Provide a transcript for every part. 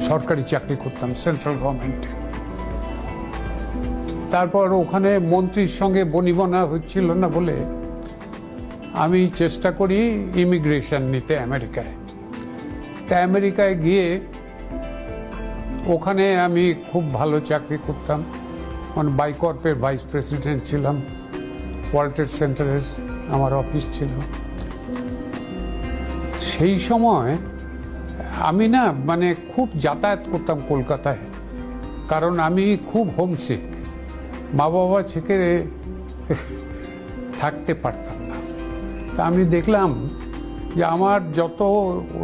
সরকারি চাকরি করতাম সেন্ট্রাল গভর্নমেন্টে। তারপর ওখানে মন্ত্রীর সঙ্গে বনিবনা হচ্ছিল না বলে আমি চেষ্টা করি ইমিগ্রেশন নিতে আমেরিকায়। তা আমেরিকায় গিয়ে ওখানে আমি খুব ভালো চাকরি করতাম, মানে বাইকর্পের ভাইস প্রেসিডেন্ট ছিলাম, ওয়ার্ল্ড ট্রেড সেন্টারের আমার অফিস ছিল। সেই সময় আমি না মানে খুব যাতায়াত করতাম কলকাতায়, কারণ আমি খুব হোমসিক, মা বাবা ছেড়ে থাকতে পারতাম না। তা আমি দেখলাম যে আমার যত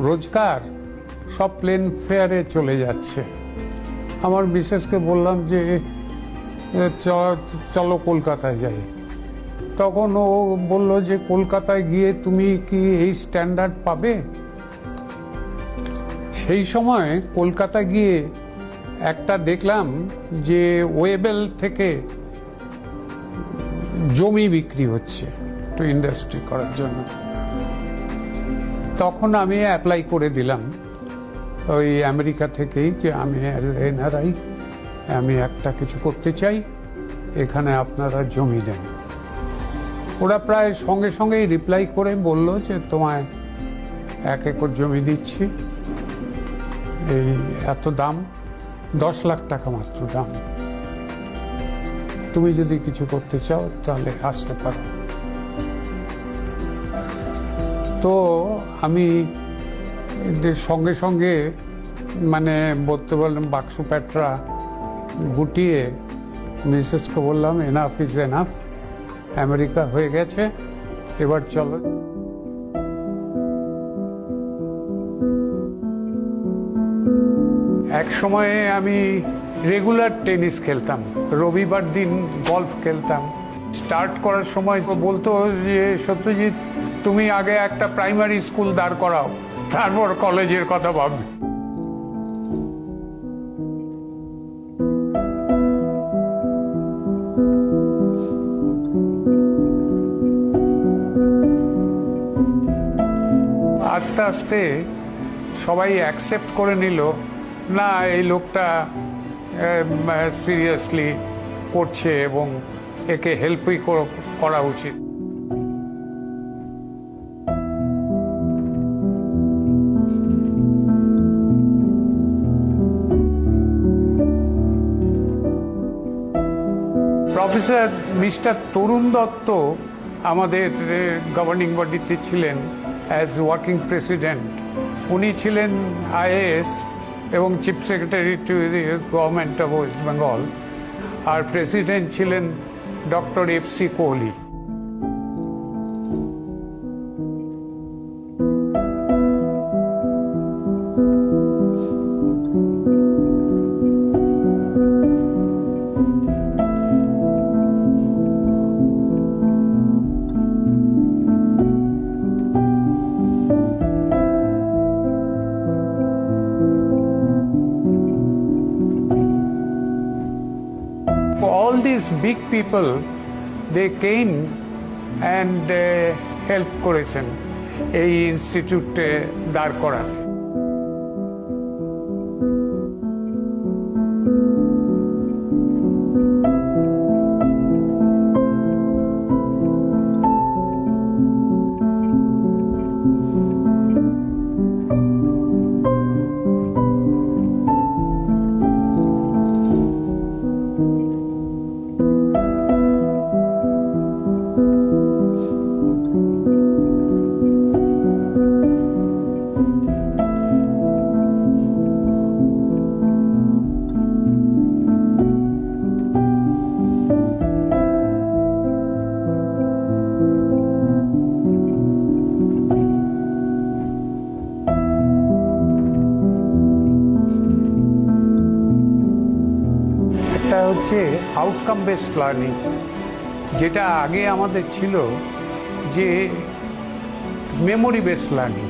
রোজগার সব প্লেন ফেয়ারে চলে যাচ্ছে। আমার মিসেসকে বললাম যে চলো কলকাতায় যাই। তখন ও বলল যে কলকাতায় গিয়ে তুমি কি এই স্ট্যান্ডার্ড পাবে? সেই সময় কলকাতা গিয়ে একটা দেখলাম যে ওয়েবেল থেকে জমি বিক্রি হচ্ছে একটু ইন্ডাস্ট্রি করার জন্য। তখন আমি অ্যাপ্লাই করে দিলাম ওই আমেরিকা থেকেই যে আমি এনআরআই, আমি একটা কিছু করতে চাই, এখানে আপনারা জমি দেন। ওরা প্রায় সঙ্গে সঙ্গেই রিপ্লাই করে বলল যে তোমায় 1 একর জমি দিচ্ছি, এই এত দাম, 10 লাখ টাকা মাত্র দাম, তুমি যদি কিছু করতে চাও তাহলে আসতে পারো। তো আমি এদের সঙ্গে সঙ্গে মানে বলতে বললাম বাক্স প্যাটরা গুটিয়ে মিসেসকে বললাম এনাফ ইজ এনাফ, আমেরিকা হয়ে গেছে, এবার চলো। এক সময়ে আমি রেগুলার টেনিস খেলতাম, রবিবার দিন গলফ খেলতাম। স্টার্ট করার সময় বলতো যে সত্যজিৎ তুমি আগে একটা প্রাইমারি স্কুল দাঁড় করাও, তারপর কলেজের কথা ভাববে। আস্তে আস্তে সবাই অ্যাকসেপ্ট করে নিল, না এই লোকটা সিরিয়াসলি করছে এবং একে হেল্পই করা উচিত। প্রফেসর মিস্টার তরুণ দত্ত আমাদের গভর্নিং বডিতে ছিলেন অ্যাজ ওয়ার্কিং প্রেসিডেন্ট। উনি ছিলেন আইএএস এবং chief secretary to the government of West Bengal, আর প্রেসিডেন্ট ছিলেন doctor F C. Kohli. All these big people, they came and help করেছেন এই ইনস্টিটিউটে দাঁড় করাতে। একটা হচ্ছে আউটকাম বেসড লার্নিং, যেটা আগে আমাদের ছিল যে মেমোরি বেসড লার্নিং।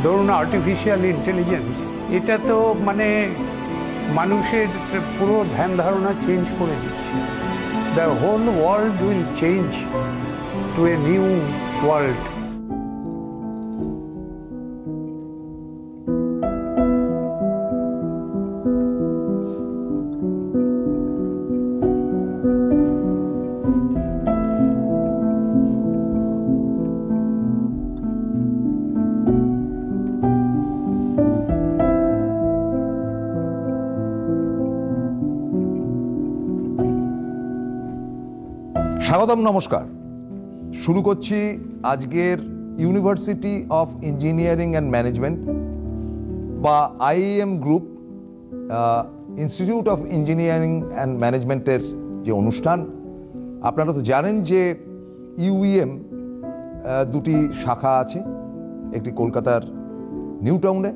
ধরুন আর্টিফিশিয়াল ইন্টেলিজেন্স, এটা তো মানে মানুষের পুরো ধ্যান ধারণা চেঞ্জ করে দিচ্ছে। The whole world will change to a new world. স্বাগতম, নমস্কার। শুরু করছি আজকের university of engineering and management বা IEM group institute of engineering and ম্যানেজমেন্টের যে অনুষ্ঠান। আপনারা তো জানেন যে ইউইএম দুটি শাখা আছে, একটি কলকাতার নিউ টাউনে,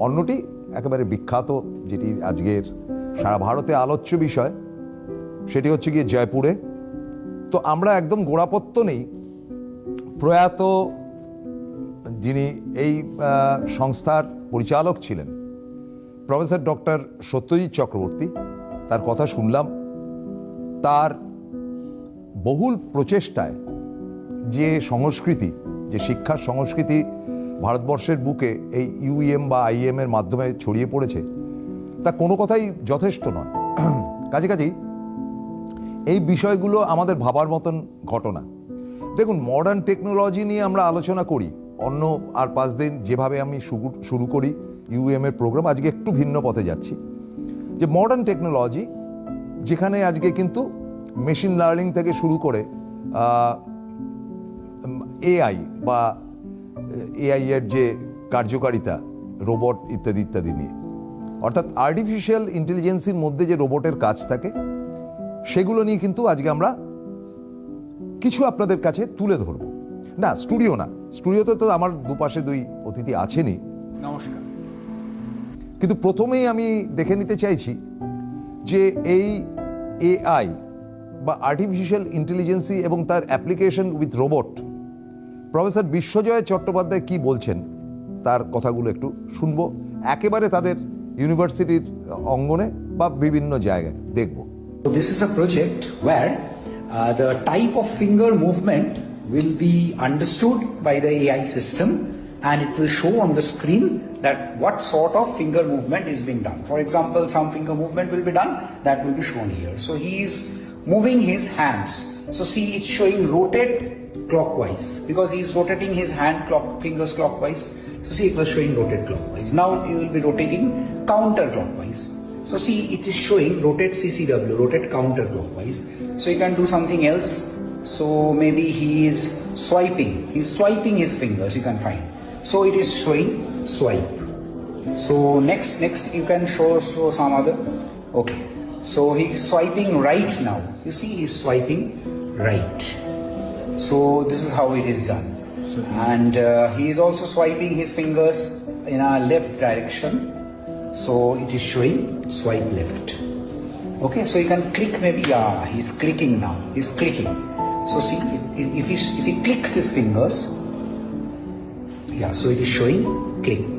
অন্যটি একেবারে বিখ্যাত, যেটি আজকের সারা ভারতে আলোচ্য বিষয়, সেটি হচ্ছে গিয়ে জয়পুরে। তো আমরা একদম গোড়াপত্য নেই, প্রয়াত যিনি এই সংস্থার পরিচালক ছিলেন প্রফেসর ডক্টর সত্যজিৎ চক্রবর্তী, তার কথা শুনলাম। তার বহুল প্রচেষ্টায় যে সংস্কৃতি, যে শিক্ষার সংস্কৃতি ভারতবর্ষের বুকে এই ইউইএম বা আইএম এর মাধ্যমে ছড়িয়ে পড়েছে, তা কোনো কথাই যথেষ্ট নয়। কাজেই এই বিষয়গুলো আমাদের ভাবার মতন ঘটনা। দেখুন, মডার্ন টেকনোলজি নিয়ে আমরা আলোচনা করি অন্য আর 5 দিন যেভাবে আমি শুরু করি ইউএম এর প্রোগ্রাম, আজকে একটু ভিন্ন পথে যাচ্ছি। যে মডার্ন টেকনোলজি, যেখানে আজকে কিন্তু মেশিন লার্নিং থেকে শুরু করে এআই বা এআই এর যে কার্যকারিতা, রোবট ইত্যাদি ইত্যাদি নিয়ে, অর্থাৎ আর্টিফিশিয়াল ইন্টেলিজেন্সির মধ্যে যে রোবটের কাজ থাকে, সেগুলো নিয়ে কিন্তু আজকে আমরা কিছু আপনাদের কাছে তুলে ধরব। না, স্টুডিওতে তো আমার দুপাশে 2 অতিথি আছেনই, নমস্কার। কিন্তু প্রথমেই আমি দেখে নিতে চাইছি যে এই এআই বা আর্টিফিশিয়াল ইন্টেলিজেন্সি এবং তার application with robot, professor Biswajoy Chattopadhyay কি বলছেন তার কথাগুলো একটু শুনবো, একেবারে তাদের ইউনিভার্সিটির অঙ্গনে বা বিভিন্ন জায়গায় দেখব। So this is a project where the type of finger movement will be understood by the AI system, and it will show on the screen that what sort of finger movement is being done. For example, some finger movement will be done, that will be shown here. So he is moving his hands. So see, it's showing rotate clockwise because he is rotating his fingers clockwise. So see, it was showing rotate clockwise. Now he will be rotating counterclockwise. So see, it is showing rotate CCW, rotate counterclockwise. So you can do something else. So maybe he is swiping. He's swiping his fingers, you can find. So it is showing swipe. So next you can show some other. Okay. So he's swiping right now. You see, he's swiping right. So this is how it is done. And he is also swiping his fingers in a left direction. So it is showing swipe left. Okay, so you can click maybe, yeah, he's clicking now. He's clicking. So see, if he clicks his fingers, yeah, so it is showing click.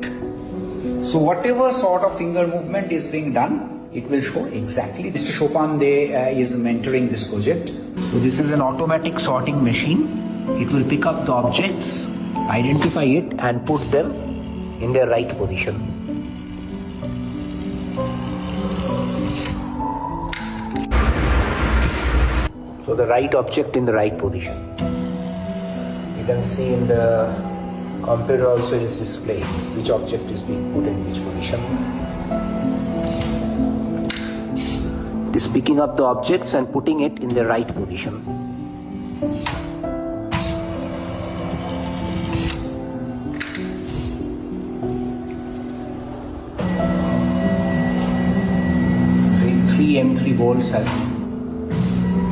So whatever sort of finger movement is being done, it will show exactly. Mr. Chopin is mentoring this project. So this is an automatic sorting machine. It will pick up the objects, identify it, and put them in their right position. So the right object in the right position. You can see in the computer also it is displayed which object is being put in which position. It is picking up the objects and putting it in the right position.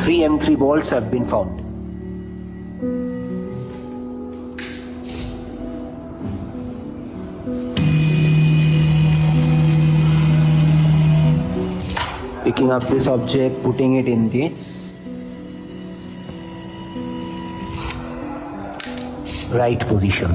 Three M3 bolts have been found. Picking up this object, putting it in this right position.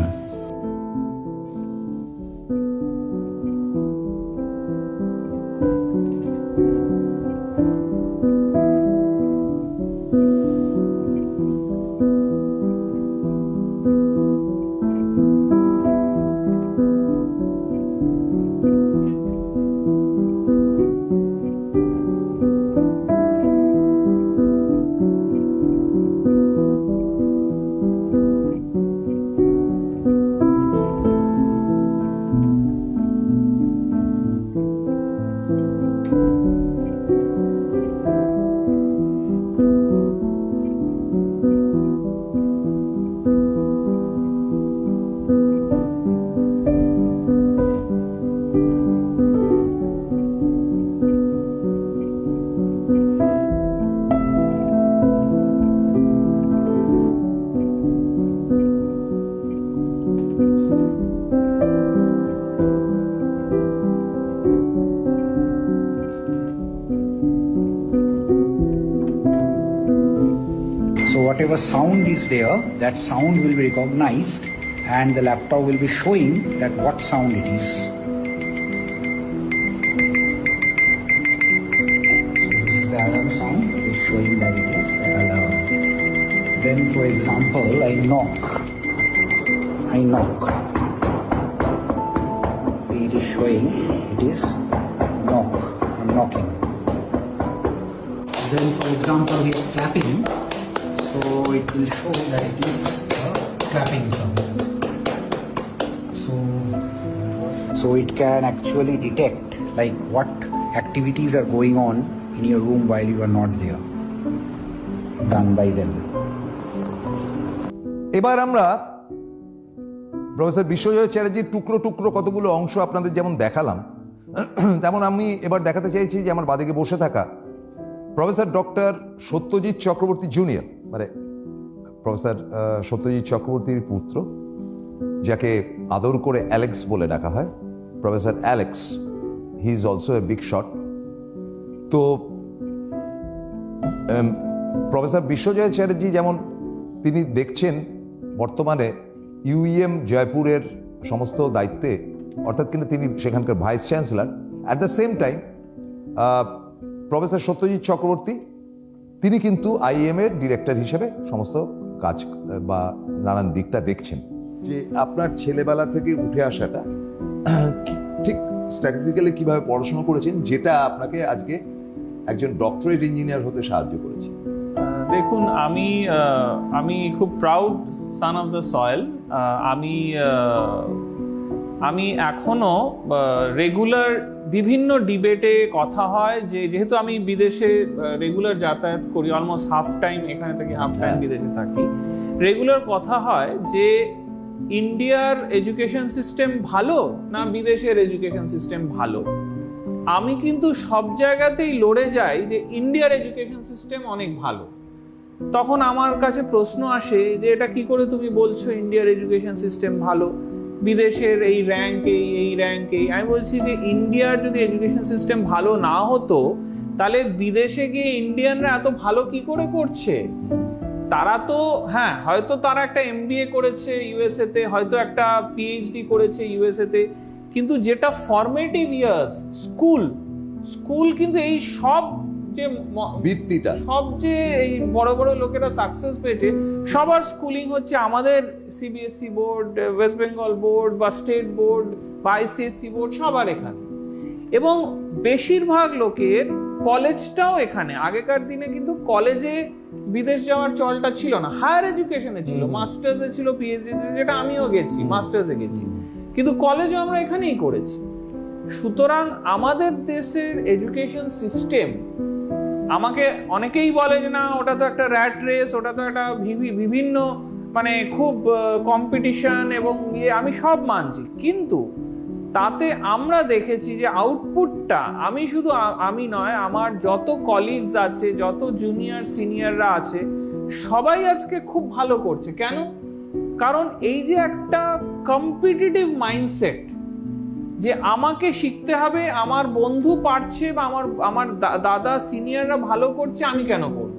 whatever sound is there, that sound will be recognized and the laptop will be showing that what sound it is. This is the alarm sound, it is showing that it is an alarm. Then for example, I knock. See, it is showing it is knock, I'm knocking. Then for example, he is clapping, so it will show that it is a clapping sound. So it can actually detect like what activities are going on in your room while you are not there, done by them. এবার আমরা professor বিশ্বজয় চ্যাটার্জির টুকরো টুকরো কতগুলো অংশ আপনাদের যেমন দেখালাম, তেমন আমি এবার দেখাতে চাইছি যে আমার বাদিকে বসে থাকা professor doctor Satyajit Chakraborty junior, মানে প্রফেসর সত্যজিৎ চক্রবর্তীর পুত্র, যাকে আদর করে অ্যালেক্স বলে ডাকা হয়, professor Alex. He is also a big shot. তো প্রফেসর বিশ্বজয় চ্যাটার্জি যেমন তিনি দেখছেন বর্তমানে ইউইএম জয়পুরের সমস্ত দায়িত্বে, অর্থাৎ কিন্তু তিনি সেখানকার vice chancellor. At the same time professor Satyajit Chakraborty তিনি কিন্তু আইএম এর ডিরেক্টর হিসেবে সমস্ত কাজ বা নানান দিকটা দেখছেন। যে আপনার ছেলেবেলা থেকে উঠে আসাটা ঠিক স্ট্র্যাটেজিক্যালি কিভাবে পড়াশোনা করেছেন, যেটা আপনাকে আজকে একজন ডক্টরেট ইঞ্জিনিয়ার হতে সাহায্য করেছে? দেখুন, আমি খুব proud son of the soil. আমি এখনো রেগুলার বিভিন্ন ডিবেটে কথা হয়, যেহেতু আমি বিদেশে রেগুলার যাতায়াত করি, অলমোস্ট হাফ টাইম এখানে থাকি, হাফ টাইম বিদেশে থাকি, রেগুলার কথা হয় যে ইন্ডিয়ার এডুকেশন সিস্টেম ভালো না বিদেশের এডুকেশন সিস্টেম ভালো। আমি কিন্তু সব জায়গাতেই লড়ে যাই যে ইন্ডিয়ার এডুকেশন সিস্টেম অনেক ভালো। তখন আমার কাছে প্রশ্ন আসে যে এটা কি করে তুমি বলছো ইন্ডিয়ার এডুকেশন সিস্টেম ভালো, বিদেশের এই র্যাঙ্ক এই র্যাঙ্ক এই। আমি বলছি যে ইন্ডিয়ার যদি এডুকেশন সিস্টেম ভালো না হতো তাহলে বিদেশে গিয়ে ইন্ডিয়ানরা এত ভালো কি করে করছে? তারা তো হ্যাঁ হয়তো তারা একটা এমবিএ করেছে ইউএসএ তে, হয়তো একটা পিএইচডি করেছে ইউএসএ তে, কিন্তু যেটা ফরমেটিভ ইয়ার্স স্কুল কিন্তু এই সব যে ভিত্তিটা, সব যে এই বড় বড় লোকেরা সাকসেস পেয়েছে সবার স্কুলিং হচ্ছে আমাদের CBSE board, West Bengal board বা স্টেট বোর্ড বা আইসিএসসি বোর্ড সবার এখানে, এবং বেশিরভাগ লোকের কলেজটাও এখানে। আগেকার দিনে কিন্তু কলেজে বিদেশ যাওয়ার চলটা ছিল না, হায়ার এডুকেশনে ছিল, মাস্টার্সে ছিল, পিএইচডি, যেটা আমিও গেছি, মাস্টার্সে গেছি, কিন্তু কলেজও আমরা এখানেই করেছি। সুতরাং আমাদের দেশের এডুকেশন সিস্টেম, আমাকে অনেকেই বলে যে না ওটা তো একটা র্যাট রেস, ওটা তো একটা বিভিন্ন মানে খুব কম্পিটিশন এবং আমি সব মানছি, কিন্তু তাতে আমরা দেখেছি যে আউটপুটটা, আমি নয়, আমার যত কলিগস আছে, যত জুনিয়র সিনিয়ররা আছে, সবাই আজকে খুব ভালো করছে। কেন? কারণ এই যে একটা কম্পিটিটিভ মাইন্ডসেট, যে আমাকে শিখতে হবে, আমার বন্ধু পারছে বা আমার দাদা সিনিয়ররা ভালো করছে, আমি কেন করব?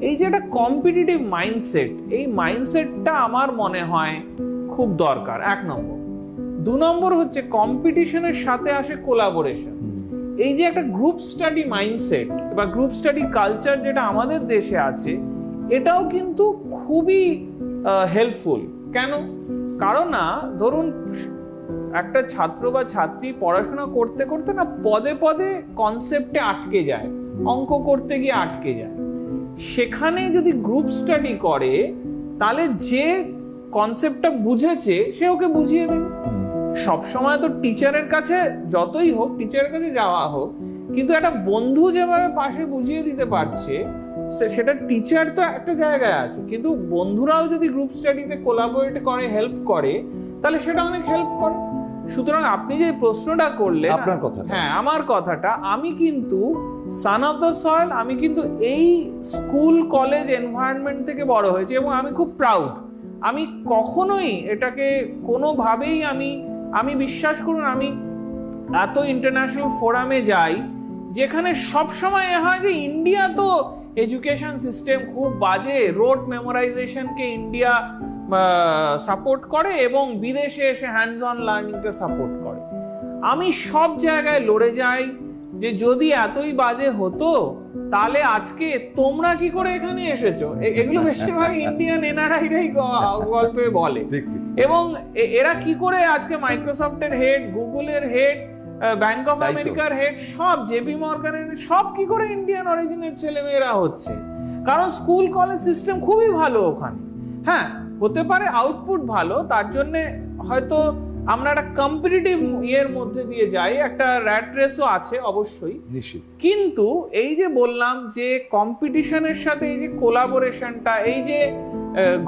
এই যে একটা কম্পিটিটিভ মাইন্ডসেট, এই মাইন্ডসেটটা আমার মনে হয় খুব দরকার, 1 নম্বর। 2 নম্বর হচ্ছে কম্পিটিশনের সাথে আসে কোলাবোরেশন। এই যে একটা গ্রুপ স্টাডি মাইন্ডসেট বা গ্রুপ স্টাডি কালচার যেটা আমাদের দেশে আছে, এটাও কিন্তু খুবই হেল্পফুল। কেন? কারণ না, ধরুন একটা ছাত্র বা ছাত্রী পড়াশোনা করতে করতে না পদে পদে কনসেপ্টে আটকে যায়, অঙ্ক করতে গিয়ে আটকে যায়। সেখানে যদি গ্রুপ স্টাডি করে তাহলে যে কনসেপ্টটা বুঝেছে সে ওকে বুঝিয়ে দেবে। সবসময় তো টিচারের কাছে, যতই হোক টিচারের কাছে যাওয়া হোক, কিন্তু একটা বন্ধু যেভাবে পাশে বুঝিয়ে দিতে পারছে, সেটা টিচার তো একটা জায়গায় আছে, কিন্তু বন্ধুরাও যদি গ্রুপ স্টাডিতে কোলাবোরেট করে, হেল্প করে, তাহলে সেটা অনেক হেল্প করে। সুতরাং আপনি যে প্রশ্নটা করলেন, আপনার কথাটা, হ্যাঁ আমার কথাটা, আমি কিন্তু সান অফ দ্য সয়েল, আমি কিন্তু এই স্কুল কলেজ এনভায়রনমেন্ট থেকে বড় হয়েছি এবং আমি খুব প্রাউড। আমি কখনোই এটাকে কোনোভাবেই আমি বিশ্বাস করুন, আমি এত ইন্টারন্যাশনাল ফোরামে যাই যেখানে সব সময় হয় যে ইন্ডিয়া তো এডুকেশন সিস্টেম খুব বাজে, রোড মেমোরাইজেশনকে ইন্ডিয়া সাপোর্ট করে এবং বিদেশে এসে হ্যান্ডস অন লার্নিংকে সাপোর্ট করে। আমি সব জায়গায় লড়ে যাই যে যদি এতই বাজে হতো তাহলে আজকে তোমরা কি করে এখানে এসেছো। এগুলো বেশিরভাগ ইন্ডিয়ান এনআরআইরাই গল্পে বলে। এবং এরা কি করে আজকে মাইক্রোসফটের হেড, গুগলের হেড, ব্যাংক অফ আমেরিকার হেড, সব জেপি মর্গানের সব কি করে ইন্ডিয়ান অরিজিনের ছেলেমেয়েরা হচ্ছে, কারণ স্কুল কলেজ সিস্টেম খুবই ভালো ওখানে। হ্যাঁ, হতে পারে আউটপুট ভালো, তার জন্য হয়তো আমরা একটা কম্পিটিটিভ ইয়ের মধ্যে দিয়ে যাই, একটা র্যাট রেসও আছে অবশ্যই, কিন্তু এই যে বললাম যে কম্পিটিশনের সাথে এই যে কোলাবোরেশনটা, এই যে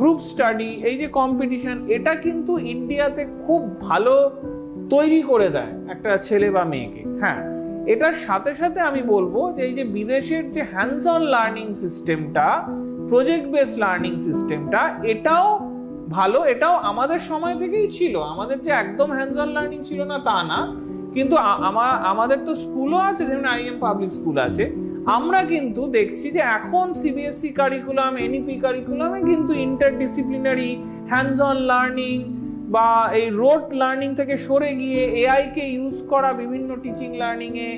গ্রুপ স্টাডি, এই যে কম্পিটিশন, এটা কিন্তু ইন্ডিয়াতে খুব ভালো তৈরি করে দেয় একটা ছেলে বা মেয়েকে। হ্যাঁ, এটার সাথে সাথে আমি বলবো যে এই যে বিদেশের যে হ্যান্ডস অন লার্নিং সিস্টেমটা, প্রজেক্ট বেস লার্নিং সিস্টেমটা, এটাও ভালো, এটাও আমাদের সময় থেকেই ছিল। আমাদের যে একদম হ্যান্ডস অন লার্নিং ছিল না তা না, কিন্তু আমাদের তো স্কুলও আছে, যেমন আইএম পাবলিক স্কুল আছে। আমরা কিন্তু দেখছি যে এখন সিবিএসই কারিকুলাম, এনইপি কারিকুলামে কিন্তু ইন্টারডিসিপ্লিনারি হ্যান্ডস অন লার্নিং বা এই রোড লার্নিং থেকে সরে গিয়ে এআই কে ইউজ করা বিভিন্ন টিচিং লার্নিং এ,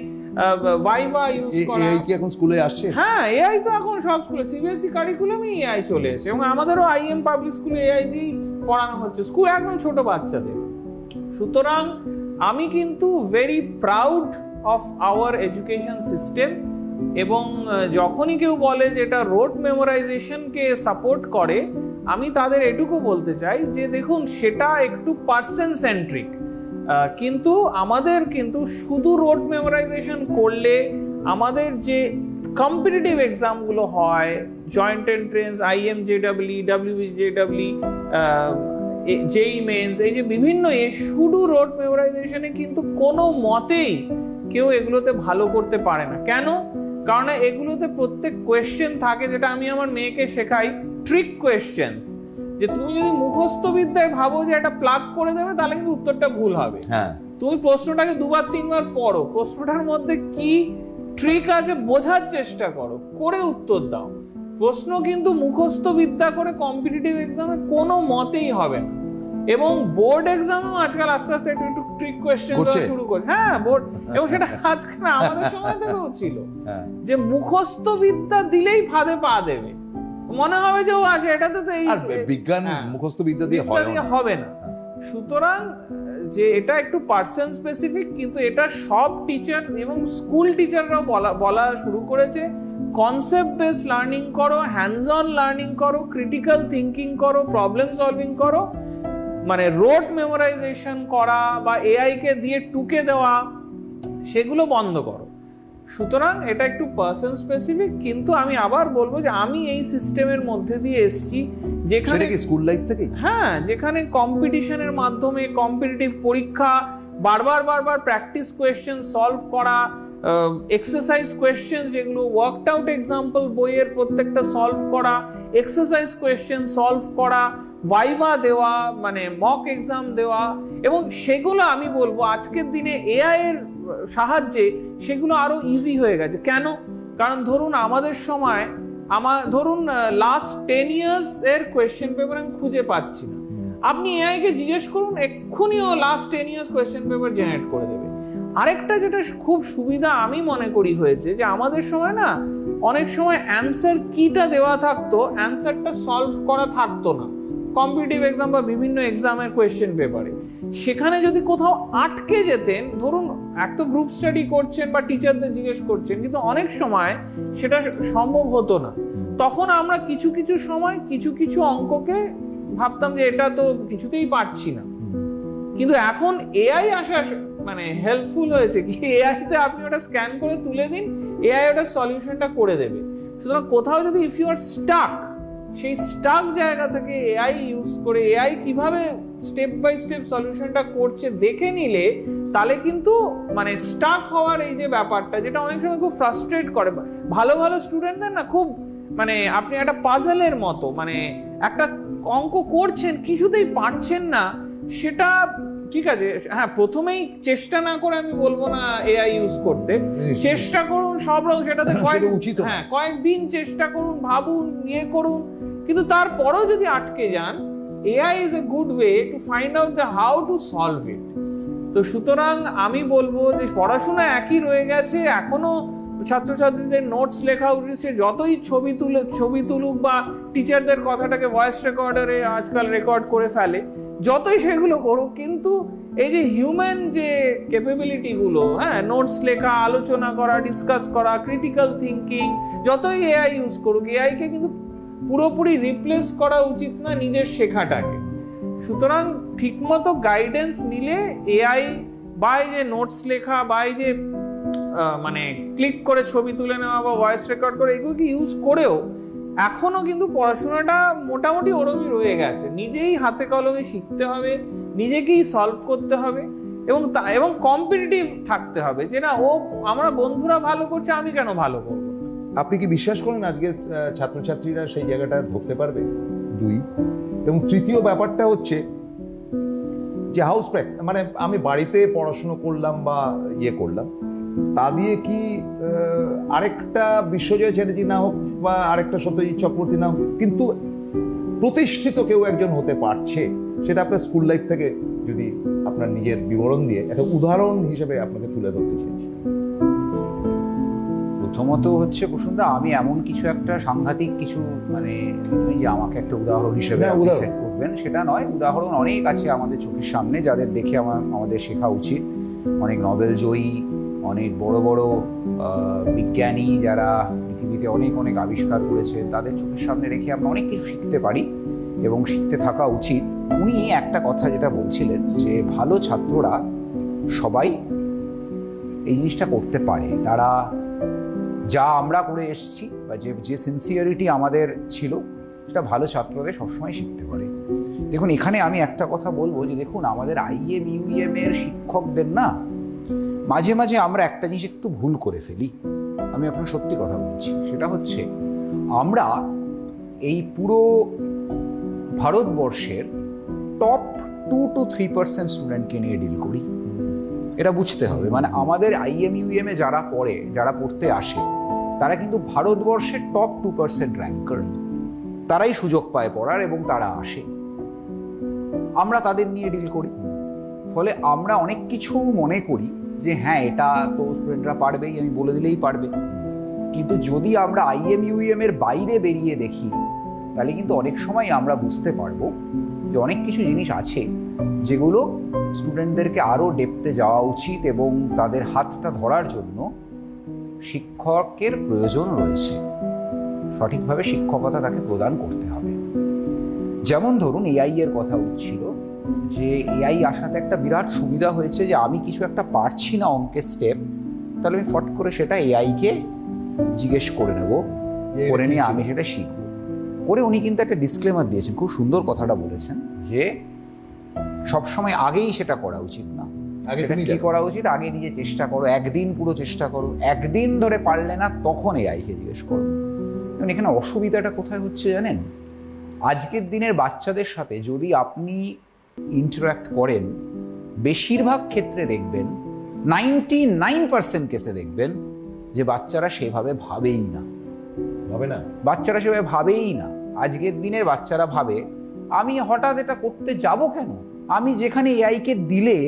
ভাইভা ইউজ করা। এআই কি এখন স্কুলে আসছে? হ্যাঁ, এআই তো এখন সব স্কুলে, সিবিএসই কারিকুলামে এআই চলে এসেছে এবং আমাদেরও আইএম পাবলিক স্কুলে এআই দিয়ে পড়ানো হচ্ছে, স্কুল একদম ছোট বাচ্চাদের। সুতরাং আমি কিন্তু very proud of our education system. এবং যখনই কেউ বলে যে এটা রোড মেমোরাইজেশনকে সাপোর্ট করে, আমি তাদের এটুকু বলতে চাই যে দেখুন, সেটা একটু পার্সন সেন্ট্রিক, কিন্তু আমাদের কিন্তু শুধু রোড মেমোরাইজেশন করলে আমাদের যে কম্পিটিটিভ এক্সামগুলো হয়, জয়েন্ট এন্ট্রেন্স, আইএমজেডব্লিউ, ডব্লিউবিজেডব্লিউ, জেই মেন্স, এই যে বিভিন্ন শুধু রোড মেমোরাইজেশনে কিন্তু কোনো মতেই কেউ এগুলোতে ভালো করতে পারে না। কেন? কারণ এগুলোতে প্রত্যেক কোয়েশ্চেন থাকে, যেটা আমি আমার মেয়েকে শেখাই, ট্রিক কোয়েশ্চেন্স, যে তুমি যদি মুখস্থ বিদ্যায় ভাবো যে এটা প্লাগ করে দেবে তাহলে কিন্তু উত্তরটা ভুল হবে। হ্যাঁ, তুমি প্রশ্নটাকে দুবার তিনবার পড়ো, প্রশ্নটার মধ্যে কি ট্রিক আছে বোঝার চেষ্টা করো, করে উত্তর দাও। প্রশ্ন কিন্তু মুখস্থ বিদ্যা করে কম্পিটিটিভ এক্সামে কোনো মতেই হবে না। এবং বোর্ড এক্সামেও আজকাল আস্তে আস্তে একটু ট্রিক কোয়েশ্চেন দেওয়া শুরু করছে। হ্যাঁ, বোর্ড, এবং সেটা আজকাল আমাদের সময় থেকেও ছিল যে মুখস্থ বিদ্যা দিলেই ফাঁদে পা দেবে, মনে হবে যে ও আছে, এটাতে তো এই বিজ্ঞান মুখস্থ বিদ্যা দিয়ে হবে না। সুতরাং যে এটা একটু পার্সন স্পেসিফিক, কিন্তু এটা সব টিচার এবং স্কুল টিচাররাও বলা শুরু করেছে, কনসেপ্ট বেস লার্নিং করো, হ্যান্ডস অন লার্নিং করো, ক্রিটিক্যাল থিঙ্কিং করো, প্রবলেম সলভিং করো, মানে রোড মেমোরাইজেশন করা বা এআই কে দিয়ে টুকে দেওয়া সেগুলো বন্ধ করো। সুতরাং এটা একটু পার্সন স্পেসিফিক, কিন্তু আমি আবার বলবো যে আমি এই সিস্টেমের মধ্যে দিয়ে এসেছি যেখানে স্কুল লাইফ থেকে, হ্যাঁ, যেখানে কম্পিটিশনের মাধ্যমে, কম্পিটিটিভ পরীক্ষা, বারবার প্র্যাকটিস কোয়েশ্চেন সলভ করা, এক্সারসাইজ কোয়েশ্চেন যেগুলো ওয়ার্কড আউট এক্সাম্পল বইয়ের প্রত্যেকটা সলভ করা, এক্সারসাইজ কোয়েশ্চেন সলভ করা, ভাইভা দেওয়া, মানে মক এক্সাম দেওয়া, এবং সেগুলো আমি বলবো আজকের দিনে এআই এর সাহায্যে সেগুলো আরো ইজি হয়ে গেছে। কেন? কারণ ধরুন আমাদের সময়, ধরুন লাস্ট 10 ইয়ার্স এর কোয়েশ্চেন পেপার আমি খুঁজে পাচ্ছি না, আপনি এআই কে জিজ্ঞেস করুন, এক্ষুনি ও last 10 years question paper generate করে দেবে। আরেকটা যেটা খুব সুবিধা আমি মনে করি হয়েছে, যে আমাদের সময় না অনেক সময় অ্যান্সার কিটা দেওয়া থাকতো, অ্যান্সারটা সলভ করা থাকতো না কম্পিটিটিভ এক্সাম বা বিভিন্ন এক্সামের কোয়েশ্চেন পেপারে। সেখানে যদি কোথাও আটকে যেতেন, ধরুন একটা গ্রুপ স্টাডি করছেন বা টিচারদের জিজ্ঞেস করছেন, কিন্তু অনেক সময় সেটা সম্ভব হতো না, তখন আমরা কিছু সময় কিছু অঙ্ককে ভাবতাম যে এটা তো কিছুতেই পারছি না। কিন্তু এখন এআই আসা মানে হেল্পফুল হয়েছে কি, এআই তে আপনি ওটা স্ক্যান করে তুলে দিন, এআই ওটা সলিউশনটা করে দেবে। সুতরাং কোথাও যদি ইফ ইউ আর স্টাক, সেই স্টাক জায়গা থেকে এআই ইউজ করে এআই কিভাবে স্টেপ বাই স্টেপ সলিউশনটা করছে দেখে নিলে, তাহলে কিন্তু মানে স্টাক হওয়ার এই যে ব্যাপারটা, যেটা অনেক সময় খুব ফ্রাস্ট্রেট করে ভালো স্টুডেন্টদের না, খুব মানে আপনি একটা পাজলের মতো, মানে একটা অঙ্ক করছেন কিছুতেই পারছেন না, সেটা ঠিক আছে, হ্যাঁ প্রথমেই চেষ্টা না করে আমি বলবো না এআই ইউজ করতে, চেষ্টা করুন সব রকম, সেটাতে কয়েকদিন চেষ্টা করুন, ভাবুন, ইয়ে করুন, কিন্তু তারপরেও যদি আটকে যান, AI is a good way to find out the how to solve it. তো সুতরাং আমি বলবো যে পড়াশোনা একই রয়ে গেছে, এখনো ছাত্রছাত্রীদের নোটস লেখা উঠেছে, যতই ছবি তুলুক বা টিচারদের কথাটাকে ভয়েস রেকর্ডারে আজকাল রেকর্ড করে ফেলে, যতই সেগুলো করুক, কিন্তু এই যে হিউম্যান যে ক্যাপাবিলিটি গুলো, হ্যাঁ নোটস লেখা, আলোচনা করা, ডিসকাস করা, ক্রিটিক্যাল থিঙ্কিং, যতই এআই ইউজ করুক, এআই কে কিন্তু পুরোপুরি রিপ্লেস করা উচিত না নিজের শেখাটাকে। সুতরাং ঠিকমতো গাইডেন্স নিলে এআই বা এই যে নোটস লেখা বা এই যে মানে ক্লিক করে ছবি তুলে নেওয়া বা ভয়েস রেকর্ড করে এগুলোকে ইউজ করেও এখনো কিন্তু পড়াশোনাটা মোটামুটি ওরমই রয়ে গেছে। নিজেই হাতে কলমে শিখতে হবে, নিজেকেই সলভ করতে হবে এবং কম্পিটিটিভ থাকতে হবে, যে না ও আমরা বন্ধুরা ভালো করছে, আমি কেন ভালো করব। আপনি কি বিশ্বাস করেন আজকে ছাত্রছাত্রীরা সেই জায়গাটা ধরতে পারবে? 2 এবং তৃতীয় ব্যাপারটা হচ্ছে যে হাউস প্র্যাকটিস, মানে আমি বাড়িতে পড়াশুনো করলাম বা ইয়ে করলাম, তা দিয়ে কি আরেকটা বিশ্বজয় চ্যাটার্জি না হোক বা আরেকটা সত্যজিৎ চক্রবর্তী না হোক, কিন্তু প্রতিষ্ঠিত কেউ একজন হতে পারছে, সেটা আপনার স্কুল লাইফ থেকে যদি আপনার নিজের বিবরণ দিয়ে একটা উদাহরণ হিসেবে আপনাকে তুলে ধরতে চেয়েছি। প্রথমত হচ্ছে প্রসন্দা, আমি এমন কিছু একটা সাংঘাতিক কিছু মানে যে আমাকে একটা উদাহরণ হিসেবে সেট করবেন সেটা নয়। উদাহরণ অনেক আছে আমাদের চোখের সামনে, যাদের দেখে আমাদের শেখা উচিত। অনেক নোবেল জয়ী, অনেক বড় বড় বিজ্ঞানী যারা পৃথিবীতে অনেক অনেক আবিষ্কার করেছে, তাদের চোখের সামনে রেখে আমরা অনেক কিছু শিখতে পারি এবং শিখতে থাকা উচিত। উনি একটা কথা যেটা বলছিলেন যে ভালো ছাত্ররা সবাই এই জিনিসটা করতে পারে, তারা যা আমরা করে এসেছি বা যে সিনসিয়ারিটি আমাদের ছিল সেটা ভালো ছাত্রদের সবসময় শিখতে পারে। দেখুন এখানে আমি একটা কথা বলবো যে দেখুন আমাদের আইএম ইউএম এর শিক্ষকদের না মাঝে মাঝে আমরা একটা জিনিস একটু ভুল করে ফেলি। আমি আপনার সত্যি কথা বলছি, সেটা হচ্ছে আমরা এই পুরো ভারতবর্ষের টপ 2 to 3% স্টুডেন্টকে নিয়ে ডিল করি। এটা বুঝতে হবে, মানে আমাদের আইএম ইউএম এ যারা পড়তে আসে তারা কিন্তু ভারতবর্ষের টপ 2% র্যাঙ্কার, তারাই সুযোগ পায় পড়ার এবং তারা আসে, আমরা তাদের নিয়ে ডিল করি। ফলে আমরা অনেক কিছু মনে করি যে হ্যাঁ এটা তো স্টুডেন্টরা পারবেই, আমি বলে দিলেই পারবে, কিন্তু যদি আমরা আইএম ইউএম এর বাইরে বেরিয়ে দেখি তাহলে কিন্তু অনেক সময় আমরা বুঝতে পারবো যে অনেক কিছু জিনিস আছে যেগুলো স্টুডেন্টদেরকে আরও ডেপথে যাওয়া উচিত এবং তাদের হাতটা ধরার জন্য শিক্ষকের প্রয়োজন রয়েছে। সঠিকভাবে শিক্ষকতা তাকে প্রদান করতে হবে। যেমন ধরুন এআই এর কথা উঠছিল, যে এআই আসাতে একটা বিরাট সুবিধা হয়েছে যে আমি কিছু একটা পারছি না অঙ্কের স্টেপ, তাহলে আমি ফট করে সেটা এআইকে জিজ্ঞেস করে নেব, করে নিয়ে আমি সেটা শিখবো। করে উনি কিন্তু একটা ডিসক্লেমার দিয়েছেন, খুব সুন্দর কথাটা বলেছেন যে সবসময় আগেই সেটা করা উচিত না। কি করা উচিত? আগে নিজে চেষ্টা করো, একদিন পুরো চেষ্টা করো, একদিন ধরে পারলে না তখন এআইকে জিজ্ঞেস করো। কারণ এখানে অসুবিধাটা কোথায় হচ্ছে জানেন? আজকের দিনের বাচ্চাদের সাথে যদি আপনি ইন্টারাক্ট করেন, বেশিরভাগ ক্ষেত্রে দেখবেন 99% কেসে দেখবেন যে বাচ্চারা সেভাবে ভাবেই না। বাচ্চারা সেভাবে ভাবেই না। আজকের দিনের বাচ্চারা ভাবে আমি হঠাৎ এটা করতে যাব কেন, আমি যেখানে এআইকে দিলে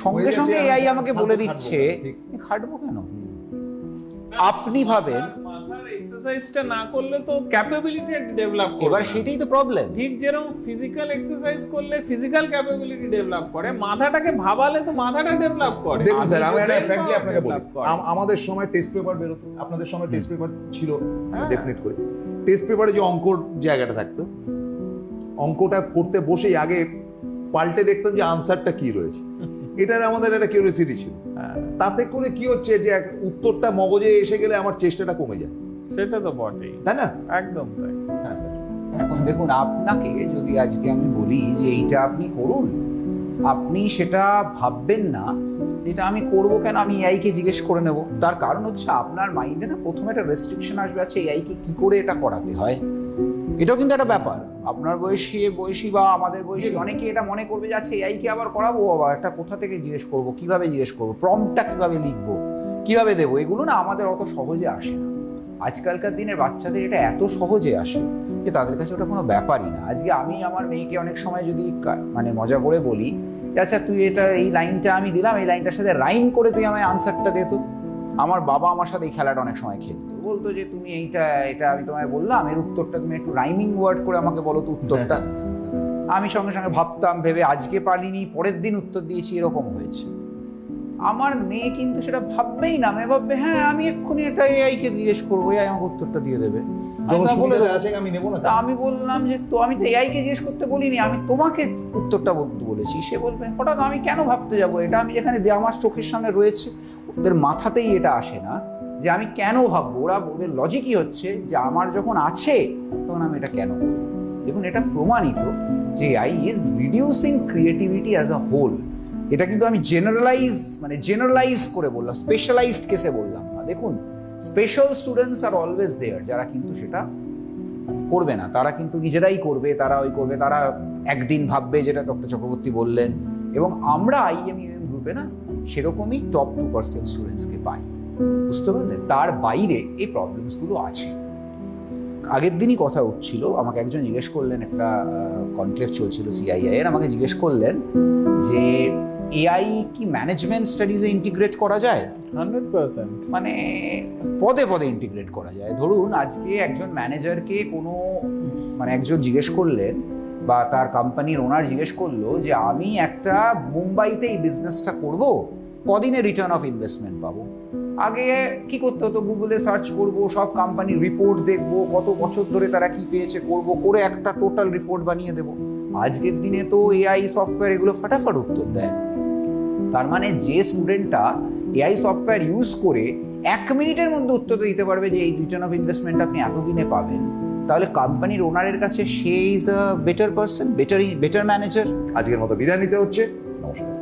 সঙ্গে সঙ্গে এআই আমাকে বলে দিচ্ছে, খাটবো কেন? আপনি ভাবেন এক্সারসাইজটা না করলে তো ক্যাপাবিলিটি ডেভেলপ করে। এবার সেটাই তো প্রবলেম। ঠিক যেরকম ফিজিক্যাল এক্সারসাইজ করলে ফিজিক্যাল ক্যাপাবিলিটি ডেভেলপ করে, মাথাটাকে ভাবালে তো মাথাটা ডেভেলপ করে। দেখুন স্যার, আমি এটা ফ্র্যাঙ্কলি আপনাকে বলি, আমাদের সময় টেস্ট পেপার বেরোতো, আপনাদের সময় টেস্ট পেপার ছিল ডেফিনেট করে। টেস্ট পেপারে যে অঙ্কর জায়গাটা থাকতো, অঙ্কটা করতে বসেই আগে পাল্টে দেখতাম যে আনসারটা কি রয়েছে। এটার আমাদের একটা কিউরিওসিটি ছিল। তাতে করে কি হচ্ছে যে উত্তরটা মগজে এসে গেলে আমার চেষ্টাটা কমে যায়। সেটা তো বটেই, তাই না? একদম তাই। হ্যাঁ স্যার। এখন দেখুন আপনাকে যদি আজকে আমি বলি যে এইটা আপনি করুন, আপনি সেটা ভাববেন না এটা আমি করবো কেন, আমি এআইকে জিজ্ঞেস করে নেব। তার কারণ হচ্ছে আপনার মাইন্ডে না প্রথমে একটা রেস্ট্রিকশন আসবে, আছে এআইকে কি করে এটা করাতে হয়। এটাও কিন্তু একটা ব্যাপার। আপনার বয়সী বা আমাদের বয়সী অনেকে এটা মনে করবে যে আচ্ছা এআই কে আবার করাবো, বাবা একটা কোথা থেকে জিজ্ঞেস করবো, কিভাবে জিজ্ঞেস করবো, প্রম্পটটা কিভাবে লিখবো, কিভাবে দেবো, এগুলো না আমাদের অত সহজে আসে না। আজকালকার দিনের বাচ্চাদের এটা এত সহজে আসে যে তাদের কাছে ওটা কোনো ব্যাপারই না। আজকে আমি আমার মেয়েকে অনেক সময় যদি মানে মজা করে বলি যে আচ্ছা তুই এটা এই লাইনটা আমি দিলাম, এই লাইনটার সাথে রাইম করে তুই আমায় আনসারটা দে তো, আমার বাবা আমার সাথে এই খেলাটা অনেক সময় খেলতো, বলতো যে তুমি এটা আমি তোমায় বললাম, এর উত্তরটা তুমি একটু রাইমিং ওয়ার্ড করে আমাকে বলো তো উত্তরটা। আমি সঙ্গে সঙ্গে ভাবতাম, ভেবে আজকে পারিনি, পরের দিন উত্তর দিয়েছি, এরকম হয়েছে। আমার মেয়ে কিন্তু সেটা ভাববেই না, মেয়ে ভাববে হ্যাঁ আমি এক্ষুনি এটা এআই কে জিজ্ঞেস করবো, এআই আমাকে উত্তরটা দিয়ে দেবে। তা আমি বললাম যে তো আমি তো এআই কে জিজ্ঞেস করতে বলিনি, আমি তোমাকে উত্তরটা বলতে বলেছি। সে বলবে হঠাৎ আমি কেন ভাবতে যাবো, এটা আমি যেখানে আমার চোখের সামনে রয়েছে। ওদের মাথাতেই এটা আসে না যে আমি কেন ভাববো, ওদের লজিকই হচ্ছে যে আমার যখন আছে তখন আমি এটা কেন করবো। দেখুন এটা প্রমাণিত যে AI is reducing creativity as a whole. এটা কিন্তু আমি জেনারেলাইজ করে বললাম, স্পেশালাইজড কেসে বললাম না। দেখুন special students are always there, যারা কিন্তু সেটা করবে না, তারা কিন্তু নিজেরাই করবে, তারা একদিন ভাববে যেটা ডক্টর চক্রবর্তী বললেন। এবং আমরা IMUM গ্রুপে না সেরকমই টপ 2% স্টুডেন্টসকে পাই, বুঝতে পারলেন? তার বাইরে এই প্রবলেমসগুলো আছে। আগের দিনই কথা উঠছিল, আমাকে একজন জিজ্ঞেস করলেন, একটা কনক্লেভ চলছিল CII এর, আমাকে জিজ্ঞেস করলেন যে এআই কি ম্যানেজমেন্ট স্টাডিজে ইন্টিগ্রেট করা যায়? 100%। মানে পদে পদে ইন্টিগ্রেট করা যায়। ধরুন আজকে একজন ম্যানেজারকে একজন জিজ্ঞেস করলেন, বা তার কোম্পানির ওনার জিজ্ঞেস করলো যে আমি একটা মুম্বাইতে এই বিজনেসটা করব, কদিনে রিটার্ন অফ ইনভেস্টমেন্ট পাবো? আগে কি করতে হতো, গুগলে সার্চ করব, সব কোম্পানির রিপোর্ট দেখব, কত বছর ধরে তারা কি পেয়েছে করে একটা টোটাল রিপোর্ট বানিয়ে দেব। আজকের দিনে তো এআই সফটওয়্যার এগুলো ফাটাফাট উত্তর দেয়। তার মানে যে স্টুডেন্টটা এআই সফটওয়্যার ইউজ করে 1 মিনিটের মধ্যে উত্তর দিতে পারবে যে এই রিটার্ন অফ ইনভেস্টমেন্ট আপনি এতদিনে পাবেন, তাহলে কোম্পানির ওনারের কাছে সে is a better person, better manager. আজকের মতো বিদায় নিতে হচ্ছে, নমস্কার।